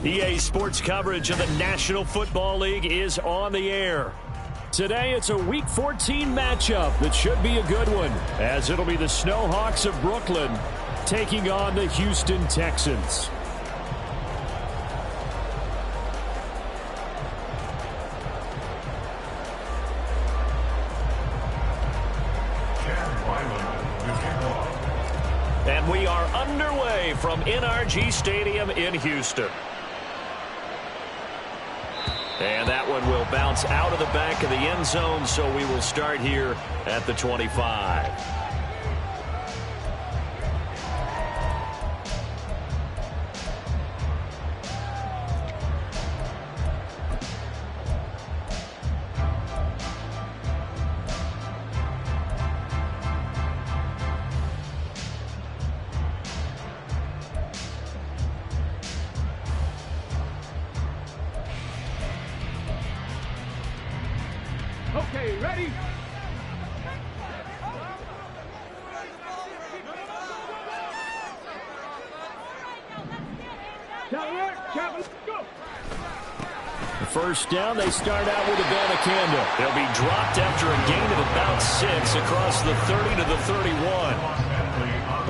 EA Sports coverage of the National Football League is on the air. Today, it's a Week 14 matchup that should be a good one, as it'll be the Snowhawks of Brooklyn taking on the Houston Texans. And we are underway from NRG Stadium in Houston. And that one will bounce out of the back of the end zone, so we will start here at the 25. Okay, ready? Go. The first down, they start out with Abanikanda. They'll be dropped after a gain of about 6 across the 30 to the 31.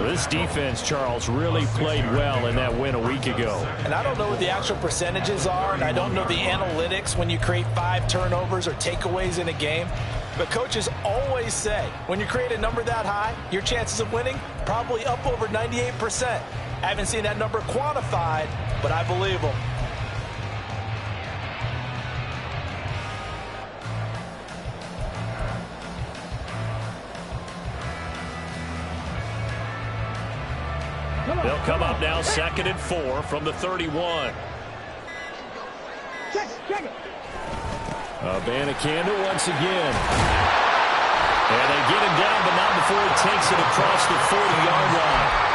This defense, Charles, really played well in that win a week ago. And I don't know what the actual percentages are, and I don't know the analytics when you create 5 turnovers or takeaways in a game. But coaches always say, when you create a number that high, your chances of winning probably up over 98%. I haven't seen that number quantified, but I believe them. They'll come up now 2nd and 4 from the 31. Check it. Abanikanda once again. And they get him down, but not before he takes it across the 40-yard line.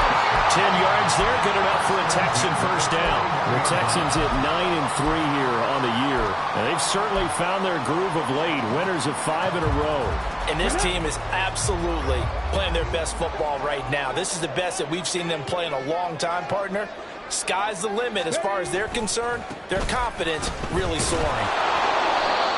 10 yards there, good enough for a Texan first down. The Texans at 9-3 here on the year. And they've certainly found their groove of late, winners of 5 in a row. And this team is absolutely playing their best football right now. This is the best that we've seen them play in a long time, partner. Sky's the limit as far as they're concerned. Their confidence really soaring.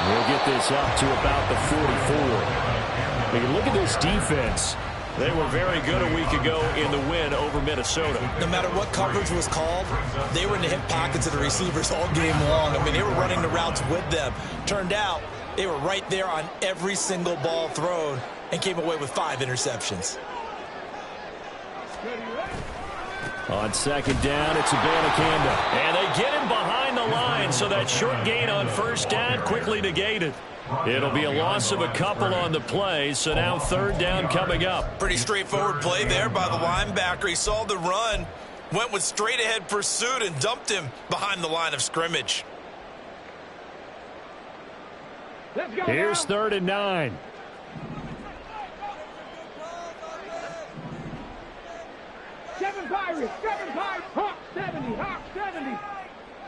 We'll get this up to about the 44. But you look at this defense. They were very good a week ago in the win over Minnesota. No matter what coverage was called, they were in the hip pockets of the receivers all game long. I mean, they were running the routes with them. Turned out, they were right there on every single ball thrown and came away with 5 interceptions. On 2nd down, it's Abanikanda. And they get him behind the line, so that short gain on first down quickly negated. It'll be a loss of a couple on the play, so now 3rd down coming up. Pretty straightforward play there by the linebacker. He saw the run, went with straight-ahead pursuit, and dumped him behind the line of scrimmage. Here's 3rd and 9. Seven Pirates, Hawk 70,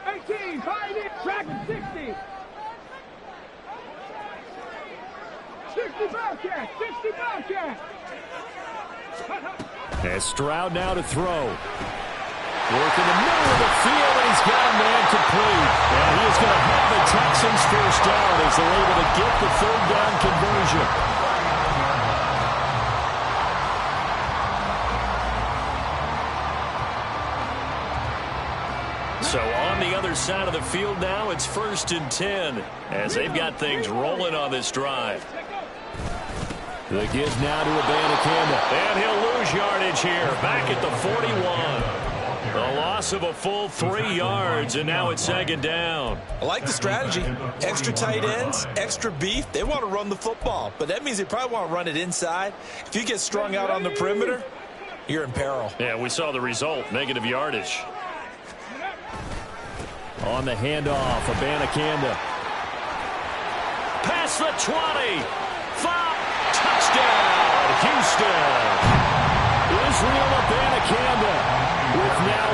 18, Pirates, Dragon 60. 60 Bobcat. As Stroud now to throw. Work in the middle of the field, and he's got a man complete. And he is going to have the Texans first down as they're able to get the 3rd down conversion. So on the other side of the field now, it's 1st and 10 as they've got things rolling on this drive. The give now to Abanikanda. And he'll lose yardage here, back at the 41. A loss of a full 3 yards, and now it's 2nd down. I like the strategy. Extra tight ends, extra beef. They want to run the football, but that means they probably want to run it inside. If you get strung out on the perimeter, you're in peril. Yeah, we saw the result, negative yardage. On the handoff, Abanikanda. Past the 20. 5. Touchdown, Houston. Israel Abanikanda with now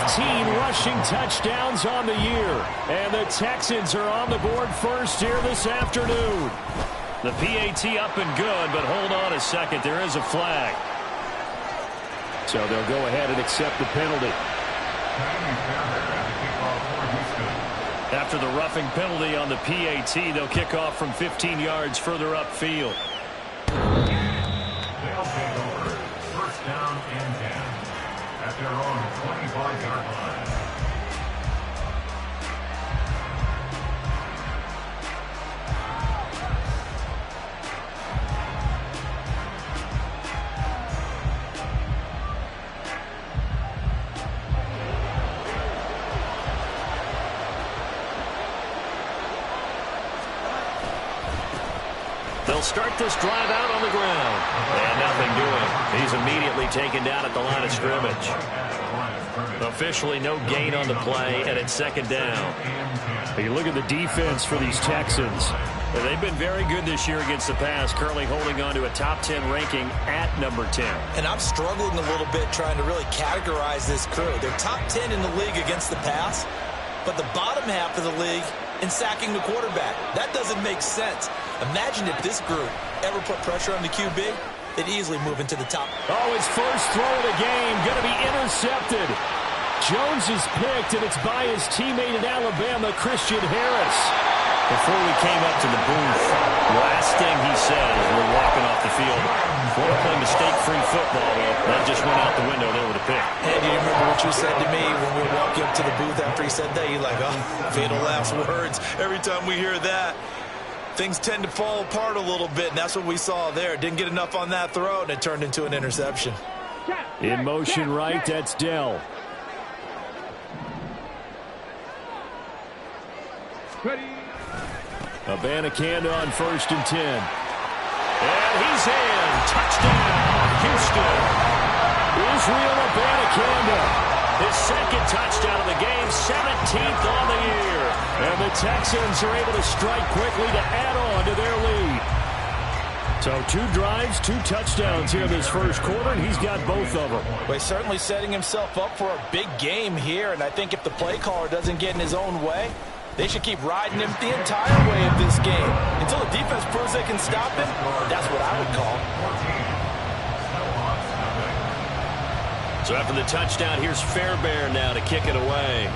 15 rushing touchdowns on the year. And the Texans are on the board first here this afternoon. The PAT up and good, but hold on a second. There is a flag. So they'll go ahead and accept the penalty. After the roughing penalty on the PAT, they'll kick off from 15 yards further upfield. They'll take over. First down and 10 at their own 25-yard line. They'll start this drive out on the ground. And nothing doing. He's immediately taken down at the line of scrimmage. Officially no gain on the play, and it's second down. You look at the defense for these Texans. They've been very good this year against the pass, currently holding on to a top 10 ranking at number 10. And I'm struggling a little bit trying to really categorize this crew. They're top 10 in the league against the pass, but the bottom half of the league in sacking the quarterback. That doesn't make sense. Imagine if this group ever put pressure on the QB, they'd easily move into the top. Oh, his first throw of the game going to be intercepted. Jones is picked, and it's by his teammate in Alabama, Christian Harris. Before we came up to the booth, last thing he said as we're walking off the field, want to play mistake-free football. Well, that just went out the window there with a pick. And you remember what you said to me when we were walking up to the booth after he said that? You're like, oh, fatal last words. Every time we hear that, things tend to fall apart a little bit, and that's what we saw there. Didn't get enough on that throw, and it turned into an interception. In motion right, that's Dell. Abanikanda on 1st and 10. And he's in. Touchdown, Houston. Israel Abanikanda. His second touchdown of the game, 17th on the year. And the Texans are able to strike quickly to add on to their lead. So 2 drives, 2 touchdowns here in this first quarter, and he's got both of them. Well, he's certainly setting himself up for a big game here, and I think if the play caller doesn't get in his own way, they should keep riding him the entire way of this game. Until the defense proves they can stop him, that's what I would call. So after the touchdown, here's Fairbairn now to kick it away.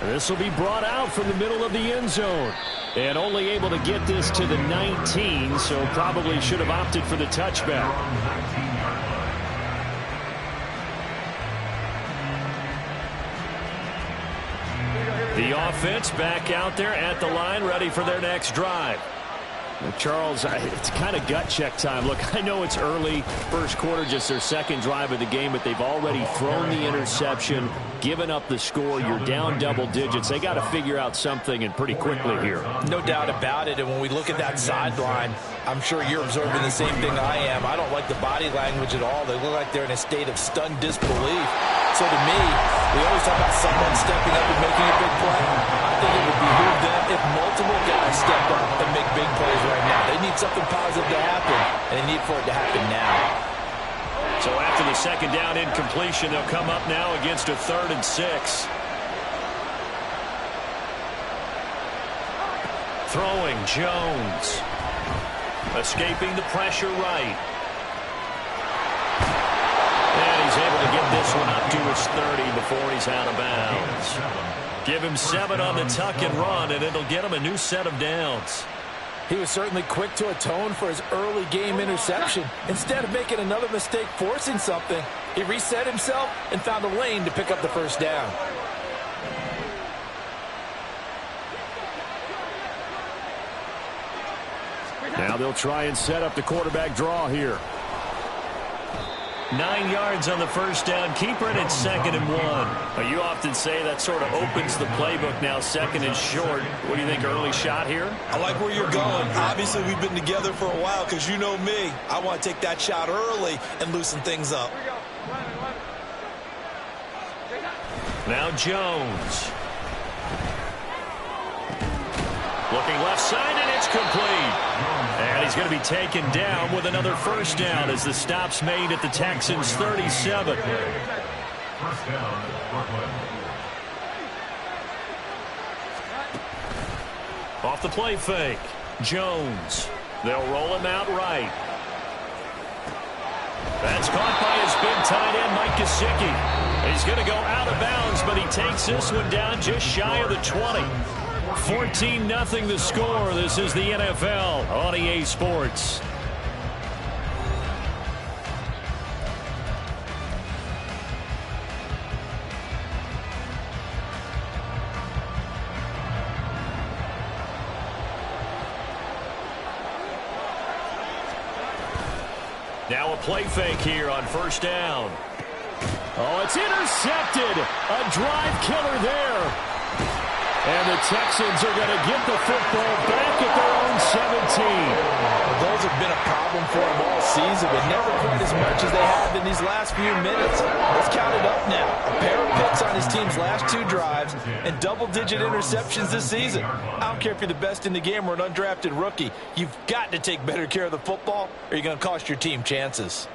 And this will be brought out from the middle of the end zone. And only able to get this to the 19, so probably should have opted for the touchback. The offense back out there at the line, ready for their next drive. Charles, it's kind of gut check time. Look, I know it's early, first quarter, just their second drive of the game, but they've already thrown the interception, given up the score. You're down double digits. They got to figure out something, and pretty quickly here. No doubt about it, and when we look at that sideline, I'm sure you're observing the same thing I am. I don't like the body language at all. They look like they're in a state of stunned disbelief. So to me, we always talk about someone stepping up and making a big play. I think it would behoove them if multiple guys step up and make big plays right now. They need something positive to happen, and they need for it to happen now. So after the second down incompletion, they'll come up now against a 3rd and 6. Throwing Jones. Escaping the pressure right. And he's able to get this one up to his 30 before he's out of bounds. Give him 7 on the tuck and run, and it'll get him a new set of downs. He was certainly quick to atone for his early game interception. Instead of making another mistake forcing something, he reset himself and found a lane to pick up the first down. Now they'll try and set up the quarterback draw here. 9 yards on the first down. Keeper, and it's 2nd and 1. Now, you often say that sort of opens the playbook now, 2nd and short. What do you think, early shot here? I like where you're going. Obviously, we've been together for a while because you know me. I want to take that shot early and loosen things up. Now Jones. Looking left side, and it's complete. And he's going to be taken down with another first down as the stop's made at the Texans' 37. First down, Brooklyn. Off the play fake. Jones. They'll roll him out right. That's caught by his big tight end, Mike Gesicki. He's going to go out of bounds, but he takes this one down just shy of the 20. 14-0 the score. This is the NFL on EA Sports. Now a play fake here on first down. Oh, it's intercepted. A drive killer there. And the Texans are going to get the football back at their own 17. Well, those have been a problem for them all season, but never quite as much as they have in these last few minutes. Let's count it up now. A pair of picks on his team's last 2 drives and double-digit interceptions this season. I don't care if you're the best in the game or an undrafted rookie. You've got to take better care of the football or you're going to cost your team chances.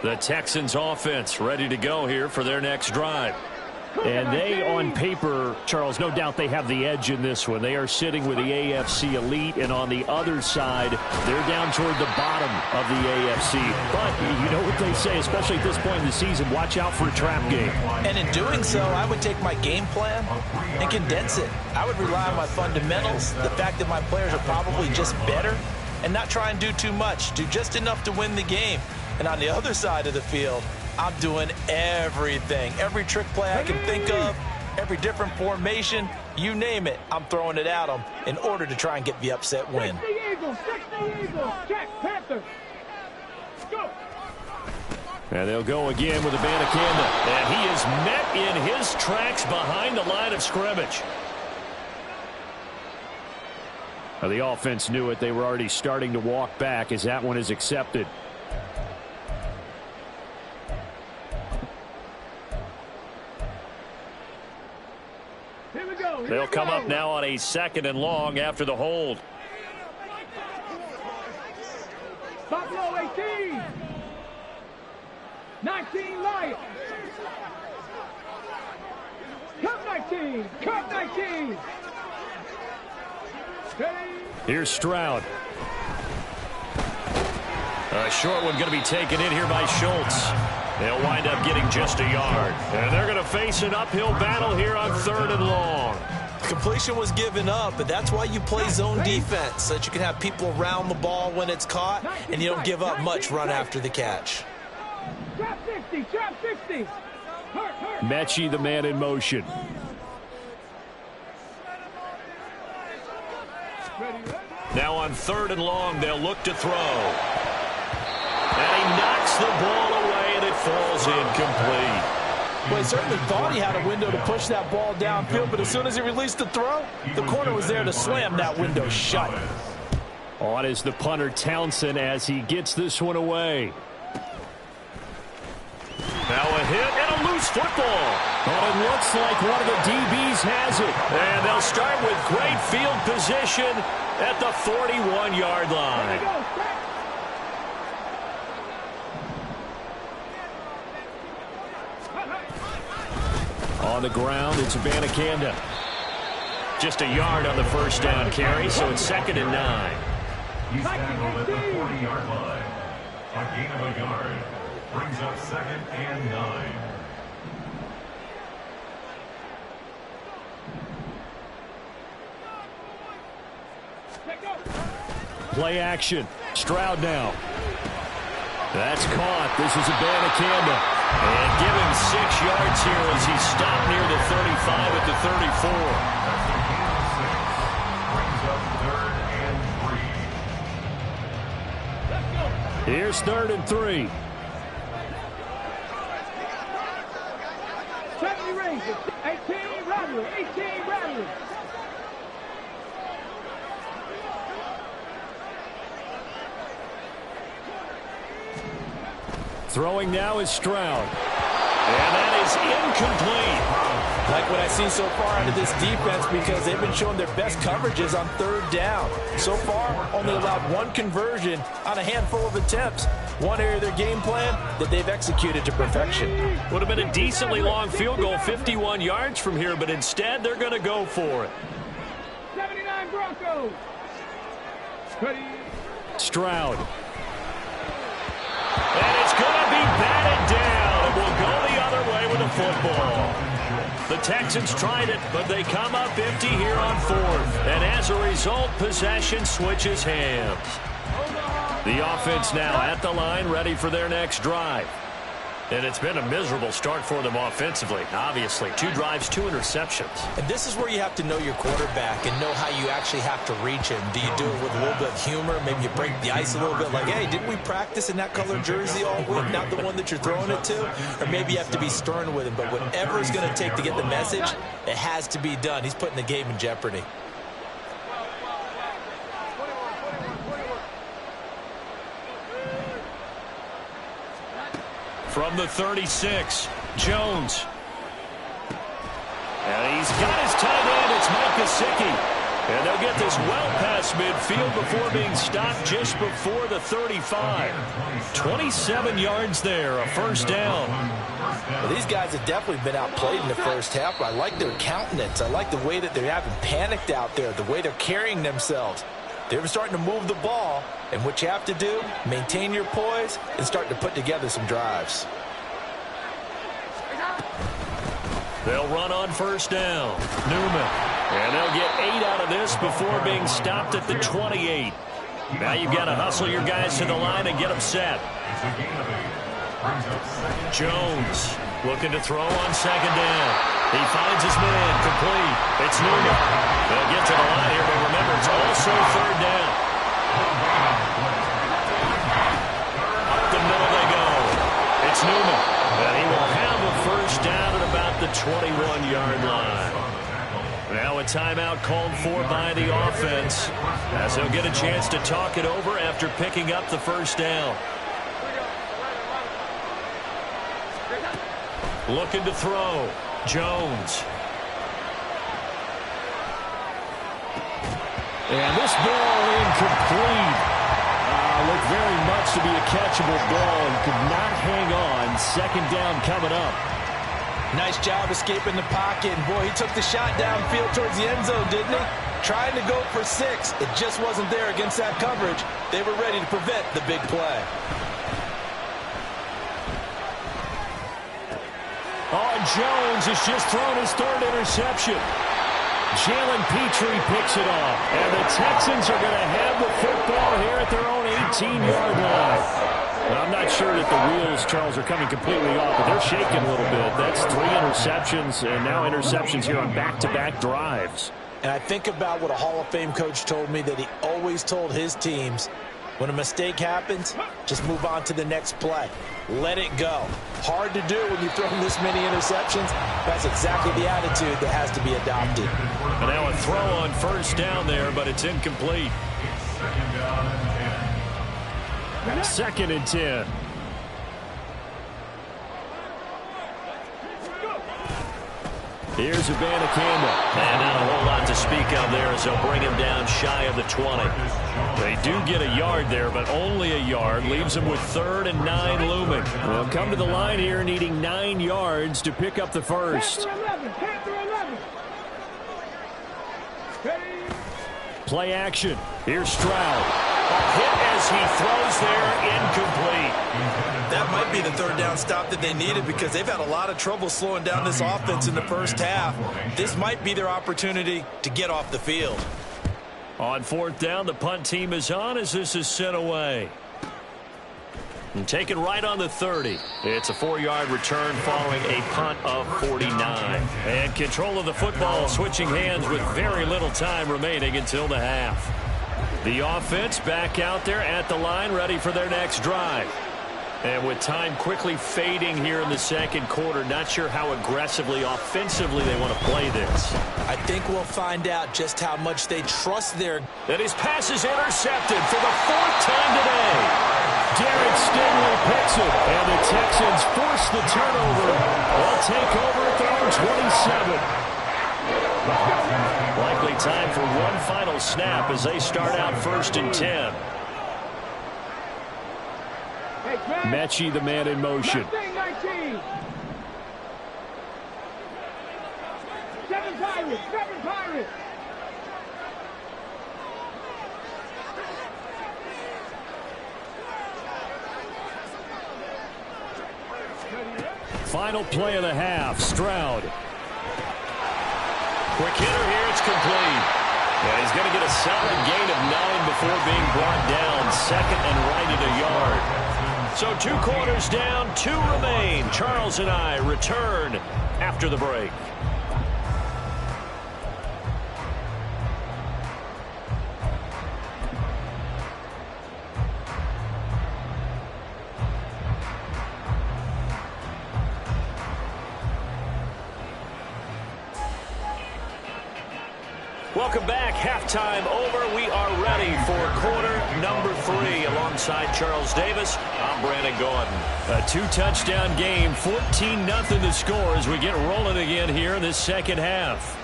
The Texans offense ready to go here for their next drive. And they, on paper, Charles, no doubt they have the edge in this one. They are sitting with the AFC elite, and on the other side, they're down toward the bottom of the AFC. But you know what they say, especially at this point in the season, watch out for a trap game. And in doing so, I would take my game plan and condense it. I would rely on my fundamentals, the fact that my players are probably just better, and not try and do too much, do just enough to win the game. And on the other side of the field, I'm doing everything. Every trick play I can think of, every different formation, you name it, I'm throwing it at them in order to try and get the upset win. 60 Eagles, 60 Eagles, check, Panthers. Go. And they'll go again with Abanikanda. And he is met in his tracks behind the line of scrimmage. Now, the offense knew it. They were already starting to walk back as that one is accepted. They'll come up now on a 2nd and long after the hold. Buffalo 18. 19 Lions. Cup 19. Cup 19. Here's Stroud. A short one going to be taken in here by Schultz. They'll wind up getting just a yard. And they're going to face an uphill battle here on 3rd and long. Completion was given up, but that's why you play zone defense, so that you can have people around the ball when it's caught, and you don't give up much run after the catch. Trap 60, trap 60. Mechie, the man in motion. Now on 3rd and long, they'll look to throw. And he knocks the ball away, and it falls incomplete. Well, he certainly thought he had a window to push that ball downfield, but as soon as he released the throw, the corner was there to slam that window shut. On is the punter Townsend as he gets this one away. Now a hit and a loose football. Oh, it looks like one of the DBs has it. And they'll start with great field position at the 41-yard line. On the ground, it's Abanikanda. Just a yard on the first down carry, so it's 2nd and 9. He's tackled at the 40-yard line. A gain of a yard brings up 2nd and 9. Play action. Stroud now. That's caught. This is Abanikanda. And give him 6 yards here as he's stopped near the 35 at the 34. Brings up 3rd and 3. Here's 3rd and 3. 70 Rangers, 18 Rattler, 18 Rattler. Throwing now is Stroud. And that is incomplete. Like what I've seen so far out of this defense, because they've been showing their best coverages on 3rd down. So far, only allowed 1 conversion on a handful of attempts. One area of their game plan that they've executed to perfection. Would have been a decently long field goal, 51 yards from here, but instead they're going to go for it. 79 Broncos. Stroud. And it's going to be batted down. It will go the other way with the football. The Texans tried it, but they come up empty here on fourth. And as a result, possession switches hands. The offense now at the line, ready for their next drive. And it's been a miserable start for them offensively. Obviously, 2 drives, 2 interceptions. And this is where you have to know your quarterback and know how you actually have to reach him. Do you do it with a little bit of humor? Maybe you break the ice a little bit like, hey, didn't we practice in that color jersey all week, not the one that you're throwing it to? Or maybe you have to be stern with him. But whatever it's going to take to get the message, it has to be done. He's putting the game in jeopardy. From the 36, Jones. And he's got his tight end. It's Mike Gesicki. And they'll get this well past midfield before being stopped just before the 35. 27 yards there, a first down. Well, these guys have definitely been outplayed in the first half. I like their countenance. I like the way that they haven't panicked out there, the way they're carrying themselves. They're starting to move the ball, and what you have to do, maintain your poise and start to put together some drives. They'll run on first down. Newman. And they'll get 8 out of this before being stopped at the 28. Now you've got to hustle your guys to the line and get them set. Jones looking to throw on second down. He finds his man, complete. It's Newman. They'll get to the line here, but remember, it's also third down. Up the middle they go. It's Newman. And he will have a first down at about the 21-yard line. Now a timeout called for by the offense, as they'll get a chance to talk it over after picking up the first down. Looking to throw. Jones. And this ball incomplete. Looked very much to be a catchable ball. He could not hang on. Second down coming up. Nice job escaping the pocket. And boy, he took the shot downfield towards the end zone, didn't he? Trying to go for 6. It just wasn't there against that coverage. They were ready to prevent the big play. Oh, Jones has just thrown his 3rd interception. Jalen Petrie picks it off. And the Texans are going to have the football here at their own 18-yard line. I'm not sure that the wheels, Charles, are coming completely off, but they're shaking a little bit. That's 3 interceptions, and now interceptions here on back-to-back drives. And I think about what a Hall of Fame coach told me, that he always told his teams, when a mistake happens, just move on to the next play. Let it go. Hard to do when you've thrown this many interceptions. That's exactly the attitude that has to be adopted. And now a throw on first down there, but it's incomplete. Second and 10. Here's Abanikanda. And not a whole lot to speak of there as they'll bring him down shy of the 20. They do get a yard there, but only a yard. Leaves them with 3rd and 9 looming. They'll come to the line here needing 9 yards to pick up the first. Play action. Here's Stroud. A hit as he throws there, incomplete. That might be the 3rd down stop that they needed, because they've had a lot of trouble slowing down this offense in the first half. This might be their opportunity to get off the field. On 4th down, the punt team is on as this is sent away. And taken right on the 30. It's a 4-yard return following a punt of 49. And control of the football switching hands with very little time remaining until the half. The offense back out there at the line, ready for their next drive. And with time quickly fading here in the second quarter, not sure how aggressively, offensively they want to play this. I think we'll find out just how much they trust their... And his pass is intercepted for the 4th time today. Derek Stingley picks it, and the Texans force the turnover. They'll take over at their own 27. Likely time for one final snap as they start out 1st and 10. Mechie, the man in motion. 19. 7 Pirates. final play of the half. Stroud. Quick hitter here. It's complete. And he's going to get a solid gain of 9 before being brought down. Second and right at a yard. So 2 quarters down, 2 remain. Charles and I return after the break. Welcome back. Halftime over. We are ready for quarter number 3. Alongside Charles Davis, I'm Brandon Gordon. A 2-touchdown game, 14-0 the score as we get rolling again here in this second half.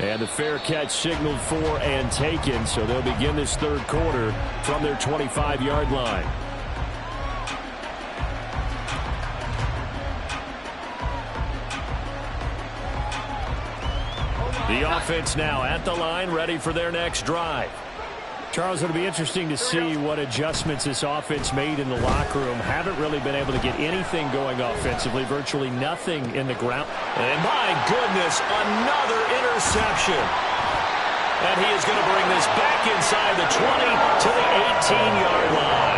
And the fair catch signaled for and taken, so they'll begin this third quarter from their 25-yard line. The offense now at the line, ready for their next drive. Charles, it'll be interesting to see what adjustments this offense made in the locker room. Haven't really been able to get anything going offensively, virtually nothing in the ground. And my goodness, another interception. And he is going to bring this back inside the 20 to the 18-yard line.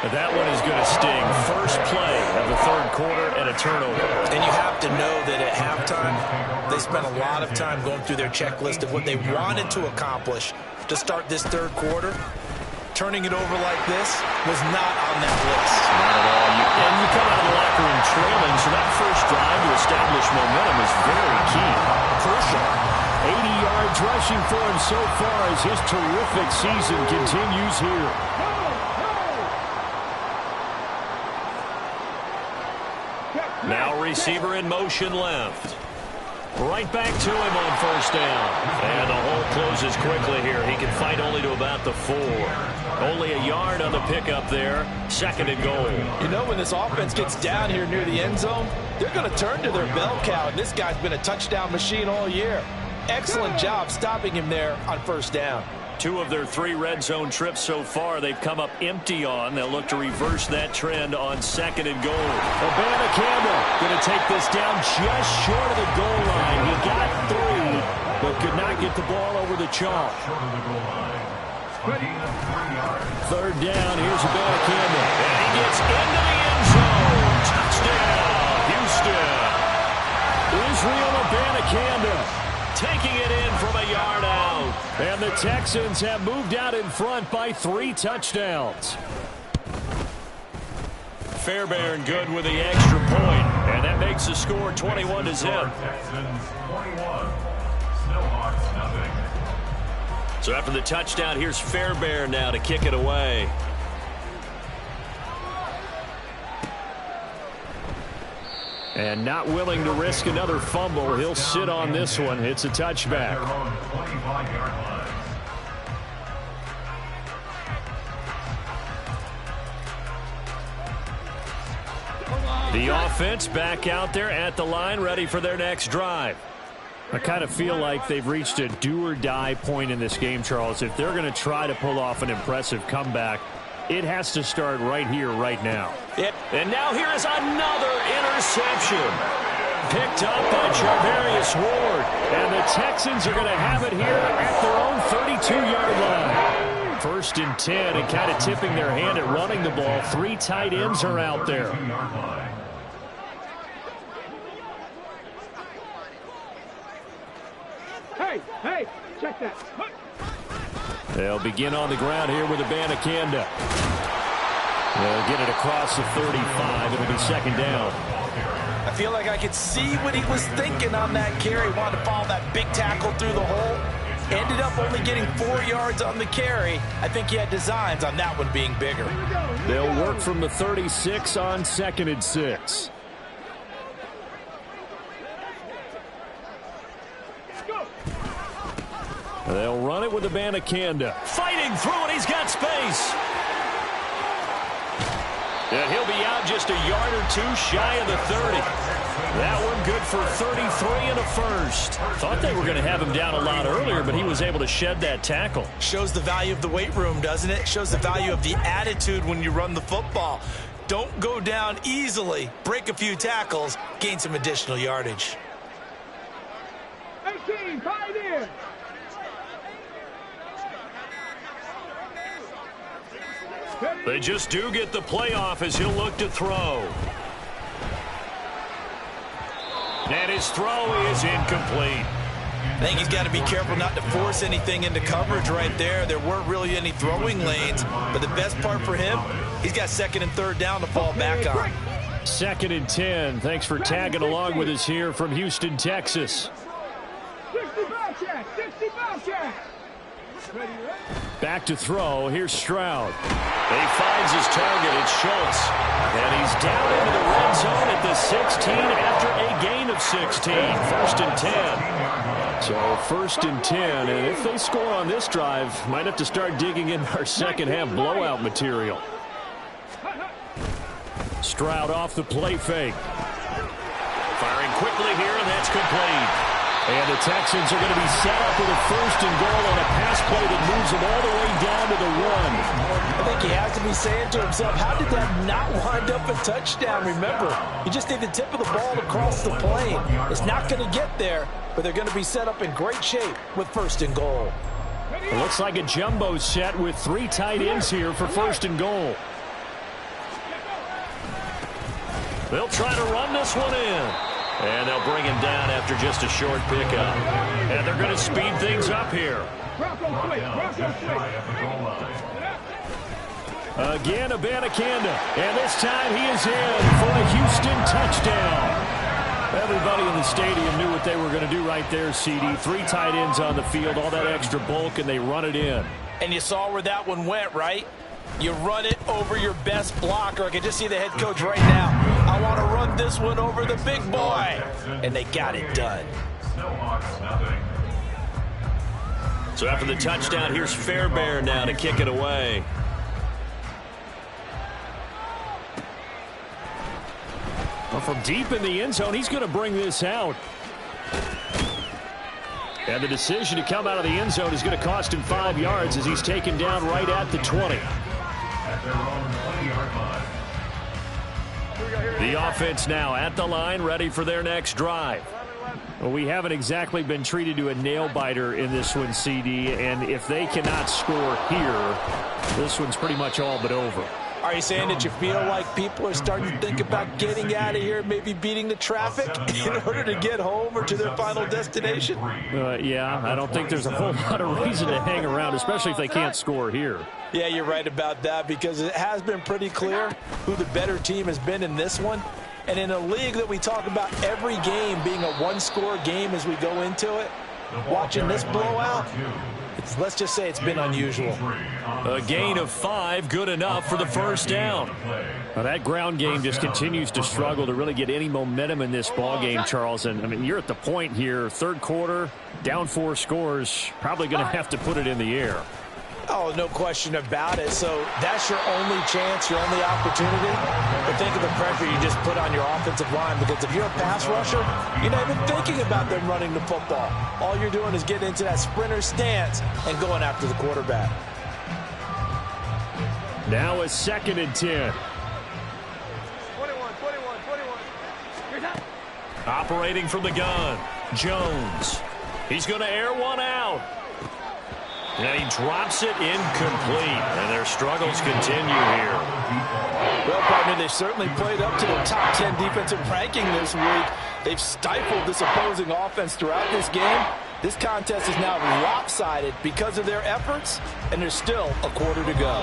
That one is going to sting. First play of the third quarter and a turnover. And you have to know that at halftime, they spent a lot of time going through their checklist of what they wanted to accomplish to start this third quarter. Turning it over like this was not on that list. Not at all. And you come out of the locker room trailing, so that first drive to establish momentum is very key. Crucial. 80 yards rushing for him so far as his terrific season continues here. Now receiver in motion left. Right back to him on first down. And the hole closes quickly here. He can fight only to about the 4. Only a yard on the pickup there. Second and goal. You know, when this offense gets down here near the end zone, they're going to turn to their bell cow. And this guy's been a touchdown machine all year. Excellent job stopping him there on first down. 2 of their 3 red zone trips so far they've come up empty on. They'll look to reverse that trend on second and goal. Campbell going to take this down just short of the goal line. He got 3, but could not get the ball over the chalk. Third down, here's Campbell. And he gets into the end zone. Touchdown, Houston. Israel Campbell taking it in from a yard out. And the Texans have moved out in front by 3 touchdowns. Fairbairn good with the extra point, and that makes the score 21-0. So after the touchdown, here's Fairbairn now to kick it away. And not willing to risk another fumble. He'll sit on this one. It's a touchback. The offense back out there at the line, ready for their next drive. I kind of feel like they've reached a do-or-die point in this game, Charles. If they're going to try to pull off an impressive comeback, it has to start right here, right now. And now here is another interception. Picked up by Charvarius Ward. And the Texans are going to have it here at their own 32-yard line. First and 10, and kind of tipping their hand at running the ball. 3 tight ends are out there. Hey, check that. They'll begin on the ground here with Abanikanda. They'll get it across the 35. It'll be second down. I feel like I could see what he was thinking on that carry. Wanted to follow that big tackle through the hole. Ended up only getting 4 yards on the carry. I think he had designs on that one being bigger. They'll work from the 36 on second and 6. They'll run it with Abanikanda. Fighting through it. He's got space. And he'll be out just a yard or 2 shy of the 30. That one good for 33 and a first. Thought they were going to have him down a lot earlier, but he was able to shed that tackle. Shows the value of the weight room, doesn't it? Shows the value of the attitude when you run the football. Don't go down easily. Break a few tackles. Gain some additional yardage. 18, tied in. They just do get the playoff as he'll look to throw. And his throw is incomplete. I think he's got to be careful not to force anything into coverage right there. There weren't really any throwing lanes, but the best part for him, he's got second and third down to fall back on. 2nd and 10. Thanks for tagging along with us here from Houston, Texas. 65 check, 65 check. Back to throw. Here's Stroud. He finds his target. It's Schultz. And he's down into the red zone at the 16 after a gain of 16. 1st and 10. So 1st and 10. And if they score on this drive, might have to start digging in our second half blowout material. Stroud off the play fake. Firing quickly here, and that's complete. And the Texans are going to be set up with a 1st and goal on a pass play that moves them all the way down to the 1. I think he has to be saying to himself, how did that not wind up a touchdown? Remember, you just need the tip of the ball to cross the plane. It's not going to get there, but they're going to be set up in great shape with 1st and goal. It looks like a jumbo set with 3 tight ends here for 1st and goal. They'll try to run this one in. And they'll bring him down after just a short pickup. And they're going to speed things up here. Again, Abanikanda. And this time he is in for a Houston touchdown. Everybody in the stadium knew what they were going to do right there, CD. 3 tight ends on the field, all that extra bulk, and they run it in. And you saw where that one went, right? You run it over your best blocker. I can just see the head coach right now. I want to run this one over the big boy. And they got it done. So after the touchdown, here's Fairbairn now to kick it away. Well, from deep in the end zone, he's going to bring this out. And the decision to come out of the end zone is going to cost him 5 yards as he's taken down right at the 20. The offense now at the line, ready for their next drive. Well, we haven't exactly been treated to a nail-biter in this one, CD, and if they cannot score here, this one's pretty much all but over. Are you saying that you feel like people are starting to think about getting out of here, maybe beating the traffic in order to get home or to their final destination? Yeah, I don't think there's a whole lot of reason to hang around, especially if they can't score here. Yeah, you're right about that because it has been pretty clear who the better team has been in this one. And in a league that we talk about every game being a one-score game as we go into it, watching this blowout, let's just say it's been unusual. A gain of 5, good enough for the 1st down. Now that ground game just continues to struggle to really get any momentum in this ball game, Charles. And, I mean, you're at the point here, 3rd quarter, down 4 scores, probably going to have to put it in the air. Oh, no question about it. So that's your only chance, your only opportunity. But think of the pressure you just put on your offensive line, because if you're a pass rusher, you're not even thinking about them running the football. All you're doing is getting into that sprinter stance and going after the quarterback. Now a 2nd and 10. 21. Operating from the gun, Jones. He's going to air one out. And he drops it incomplete. And their struggles continue here. Well, partner, they certainly played up to the top 10 defensive ranking this week. They've stifled this opposing offense throughout this game. This contest is now lopsided because of their efforts, and there's still a quarter to go.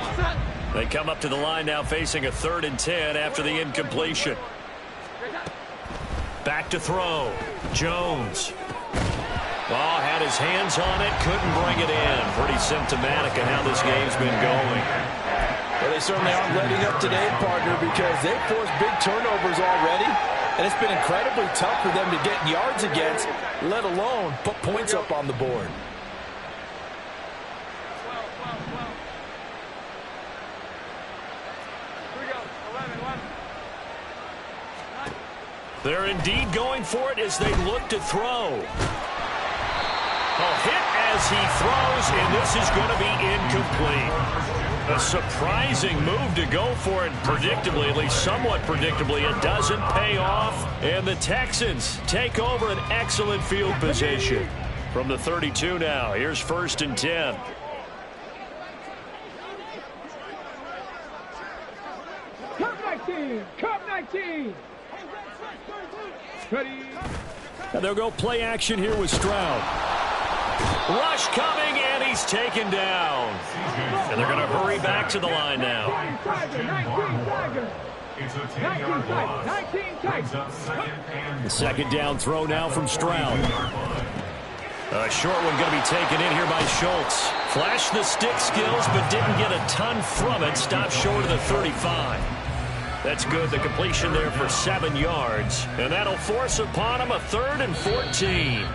They come up to the line now facing a 3rd and 10 after the incompletion. Back to throw. Jones. Ball had his hands on it, couldn't bring it in. Pretty symptomatic of how this game's been going. Well, they certainly aren't letting up today, partner, because they've forced big turnovers already, and it's been incredibly tough for them to get yards against, let alone put points up on the board. They're indeed going for it as they look to throw. A hit as he throws, and this is going to be incomplete. A surprising move to go for it predictably, at least somewhat predictably. It doesn't pay off, and the Texans take over an excellent field position. From the 32 now, here's 1st and 10. Cup 19. Cup 19. Ready. And they'll go play action here with Stroud. Rush coming, and he's taken down. And they're going to hurry back to the line now. 19 Tiger. It's a 10-yard loss. 19 Brings Tiger. up 2nd and The second down throw now from Stroud. 10-yard line. A short one going to be taken in here by Schultz. Flashed the stick skills, but didn't get a ton from it. Stopped short of the 35. That's good. The completion there for 7 yards. And that'll force upon him a 3rd and 14.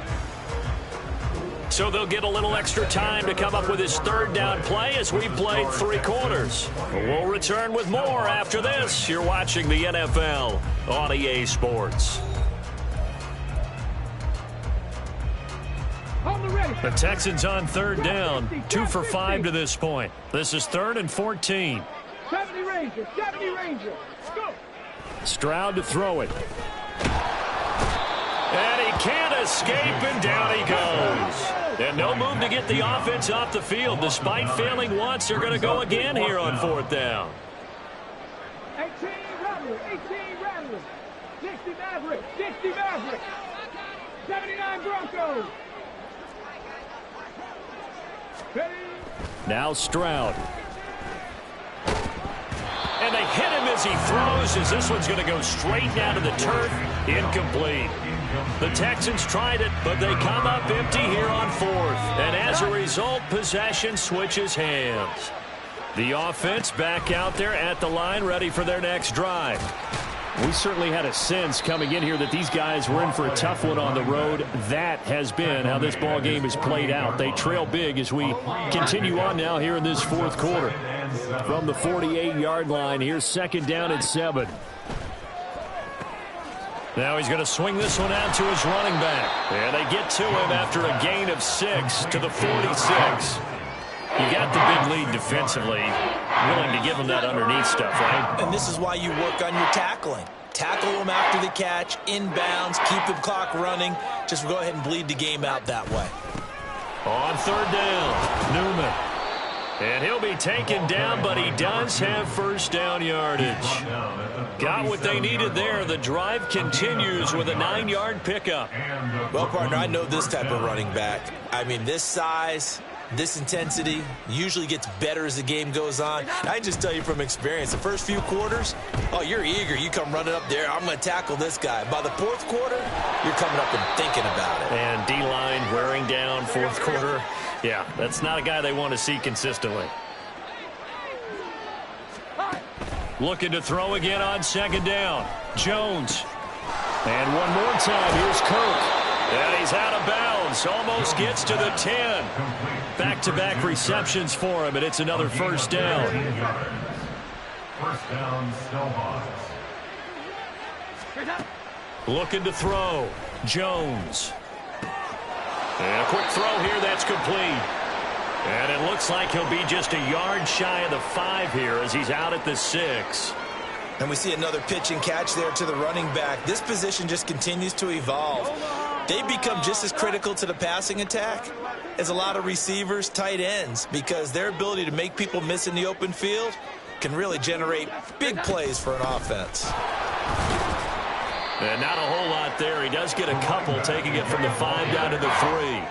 So they'll get a little extra time to come up with his 3rd down play as we played 3 quarters. We'll return with more after this. You're watching the NFL on EA Sports. On the ready. The Texans on 3rd down. 2 for 5 to this point. This is 3rd and 14. 70 Ranger. 70 Ranger. Go. Stroud to throw it. And he can't escape, and down he goes. And no move to get the offense off the field. Despite failing once, they're going to go again here on 4th down. 18 Rattler. 18 Rattler. 60 Maverick. 60 Maverick. 79 Broncos. Ready. Now Stroud. And they hit him as he throws, as this one's going to go straight down to the turf. Incomplete. The Texans tried it, but they come up empty here on 4th. And as a result, possession switches hands. The offense back out there at the line, ready for their next drive. We certainly had a sense coming in here that these guys were in for a tough one on the road. That has been how this ball game has played out. They trail big as we continue on now here in this 4th quarter. From the 48-yard line, here's 2nd down and 7. Now he's going to swing this one out to his running back. And they get to him after a gain of 6 to the 46. You got the big lead defensively. Willing to give him that underneath stuff, right? And this is why you work on your tackling. Tackle them after the catch, inbounds, keep the clock running. Just go ahead and bleed the game out that way. On 3rd down, Newman. And he'll be taken down, but he does have 1st down yardage. Got what they needed there. The drive continues with a 9-yard pickup. Well, partner, I know this type of running back. I mean, this size, this intensity usually gets better as the game goes on. I can just tell you from experience, the first few quarters, oh, you're eager. You come running up there, I'm going to tackle this guy. By the 4th quarter, you're coming up and thinking about it. And D-line wearing down 4th quarter. Yeah, that's not a guy they want to see consistently. Looking to throw again on 2nd down. Jones. And one more time, here's Kirk. And he's out of bounds. Almost gets to the 10. Back-to-back receptions for him, and it's another 1st down. 1st down, Snowhawks. Looking to throw. Jones. And a quick throw here, that's complete. And it looks like he'll be just a yard shy of the 5 here as he's out at the 6. And we see another pitch and catch there to the running back. This position just continues to evolve. They become just as critical to the passing attack as a lot of receivers, tight ends, because their ability to make people miss in the open field can really generate big plays for an offense. And not a whole lot there. He does get a couple, taking it from the 5 down to the 3.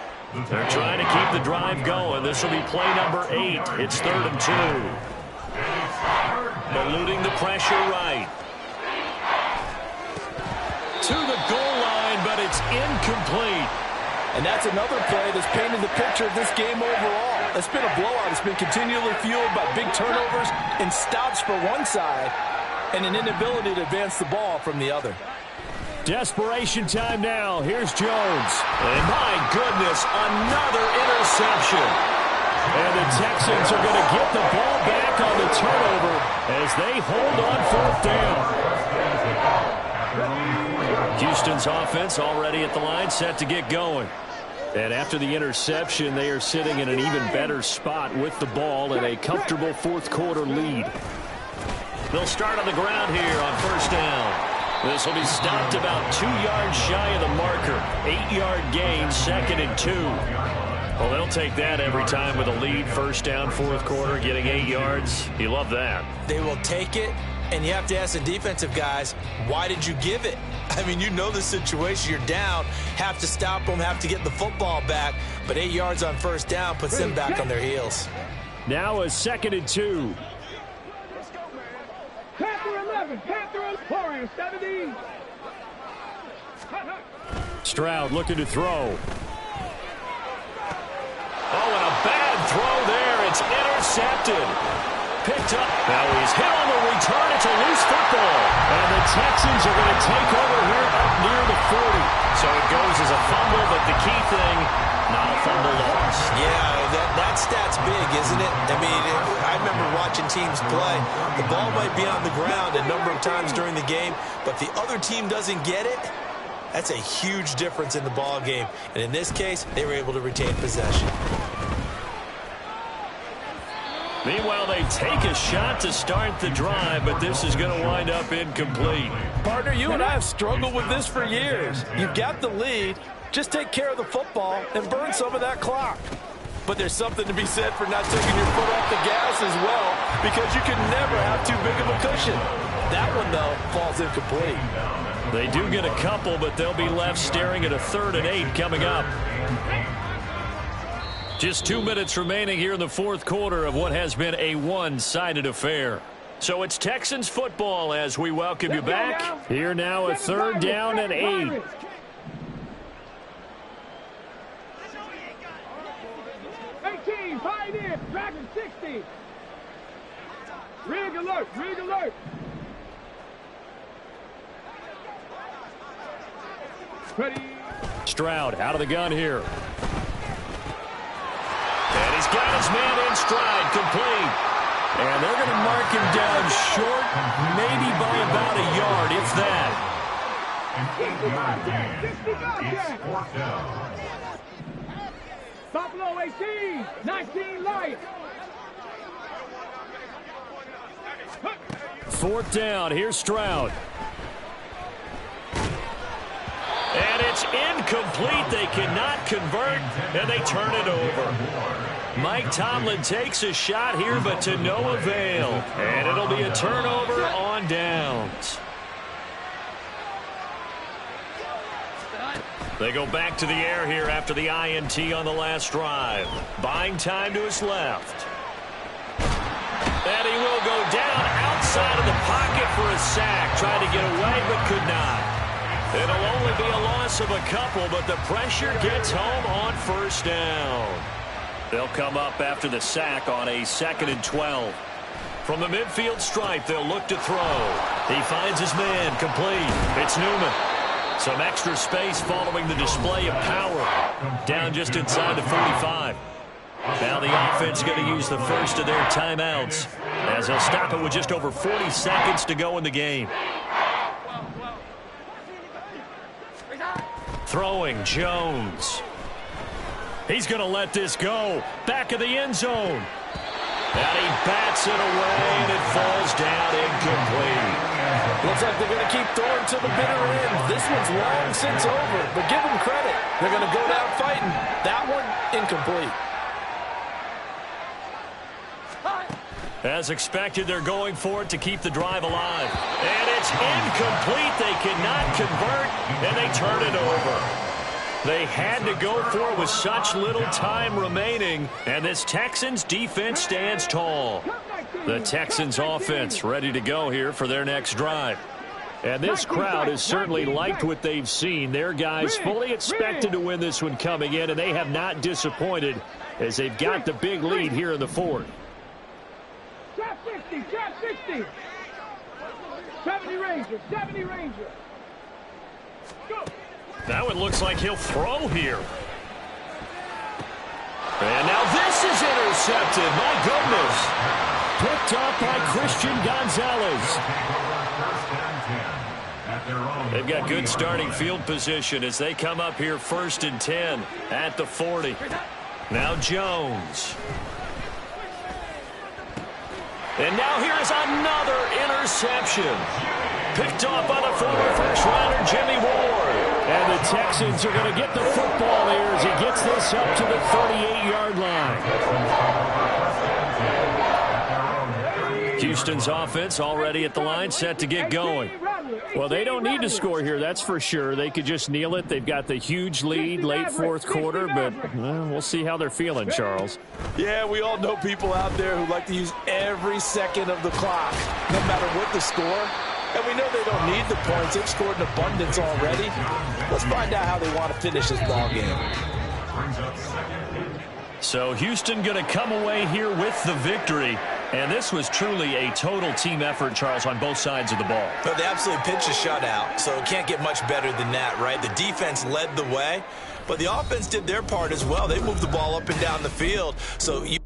They're trying to keep the drive going. This will be play number 8. It's 3rd and 2. Eluding the pressure right. To the goal line, but it's incomplete. And that's another play that's painted the picture of this game overall. It's been a blowout. It's been continually fueled by big turnovers and stops for one side and an inability to advance the ball from the other. Desperation time now. Here's Jones. And my goodness, another interception. And the Texans are going to get the ball back on the turnover as they hold on 4th down. Houston's offense already at the line, set to get going. And after the interception, they are sitting in an even better spot with the ball and a comfortable fourth quarter lead. They'll start on the ground here on first down. This will be stopped about 2 yards shy of the marker. 8-yard gain, 2nd and 2. Well, they'll take that every time with a lead. First down, fourth quarter, getting 8 yards. You love that. They will take it, and you have to ask the defensive guys, why did you give it? I mean, you know the situation. You're down, have to stop them, have to get the football back. But 8 yards on first down puts them back on their heels. Now a 2nd and 2. Panther 11, Panther 11, 70. Stroud looking to throw. Oh, and a bad throw there. It's intercepted. Picked up. Now he's hit on the return. It's a loose football. And the Texans are going to take over here up near the 40. So it goes as a fumble, but the key thing, not a fumble loss. Yeah, that stat's big, isn't it? I mean, I remember watching teams play. The ball might be on the ground a number of times during the game, but the other team doesn't get it. That's a huge difference in the ball game. And in this case, they were able to retain possession. Meanwhile, they take a shot to start the drive, but this is going to wind up incomplete. Partner, you and I have struggled with this for years. You've got the lead. Just take care of the football and burn some of that clock. But there's something to be said for not taking your foot off the gas as well, because you can never have too big of a cushion. That one, though, falls incomplete. They do get a couple, but they'll be left staring at a 3rd and 8 coming up. Just 2 minutes remaining here in the fourth quarter of what has been a one-sided affair. So it's Texans football as we welcome you back. Here now a 3rd down and 8. Pioneer, Dragon 60. Rig alert, rig alert. Ready. Stroud out of the gun here. And he's got his man in stride, complete. And they're going to mark him down short, maybe by about a yard, if that. 65 Buffalo 18, 19 light. 4th down, here's Stroud. And it's incomplete. They cannot convert, and they turn it over. Mike Tomlin takes a shot here, but to no avail. And it'll be a turnover on downs. They go back to the air here after the INT on the last drive. Buying time to his left. And he will go down outside of the pocket for a sack. Tried to get away, but could not. It'll only be a loss of a couple, but the pressure gets home on first down. They'll come up after the sack on a 2nd and 12. From the midfield stripe, they'll look to throw. He finds his man, complete. It's Newman. Some extra space following the display of power. Down just inside the 45. Now the offense going to use the first of their timeouts, as they'll stop it with just over 40 seconds to go in the game. Throwing, Jones. He's going to let this go. Back of the end zone. And he bats it away, and it falls down incomplete. Looks like they're going to keep throwing to the bitter end. This one's long since over, but give them credit. They're going to go down fighting. That one, incomplete. As expected, they're going for it to keep the drive alive. And it's incomplete. They cannot convert, and they turn it over. They had to go for it with such little time remaining, and this Texans defense stands tall. The Texans offense ready to go here for their next drive. And this crowd has certainly liked what they've seen. Their guys fully expected to win this one coming in, and they have not disappointed as they've got the big lead here in the fourth. Trap 60, trap 60. 70 Ranger, 70 Ranger. Go. Now it looks like he'll throw here. And now this is intercepted. My goodness. Picked up by Christian Gonzalez. They've got good starting field position as they come up here 1st and 10 at the 40. Now Jones. And now here's another interception. Picked off by the former first-rounder Jimmy Ward. And the Texans are going to get the football here as he gets this up to the 38-yard line. Houston's offense already at the line, set to get going. Well, they don't need to score here, that's for sure. They could just kneel it. They've got the huge lead late fourth quarter, but we'll see how they're feeling, Charles. Yeah, we all know people out there who like to use every second of the clock, no matter what the score. And we know they don't need the points. They've scored in abundance already. Let's find out how they want to finish this ball game. So Houston going to come away here with the victory. And this was truly a total team effort, Charles, on both sides of the ball. But they absolutely pitched a shutout, so it can't get much better than that, right? The defense led the way, but the offense did their part as well. They moved the ball up and down the field. So you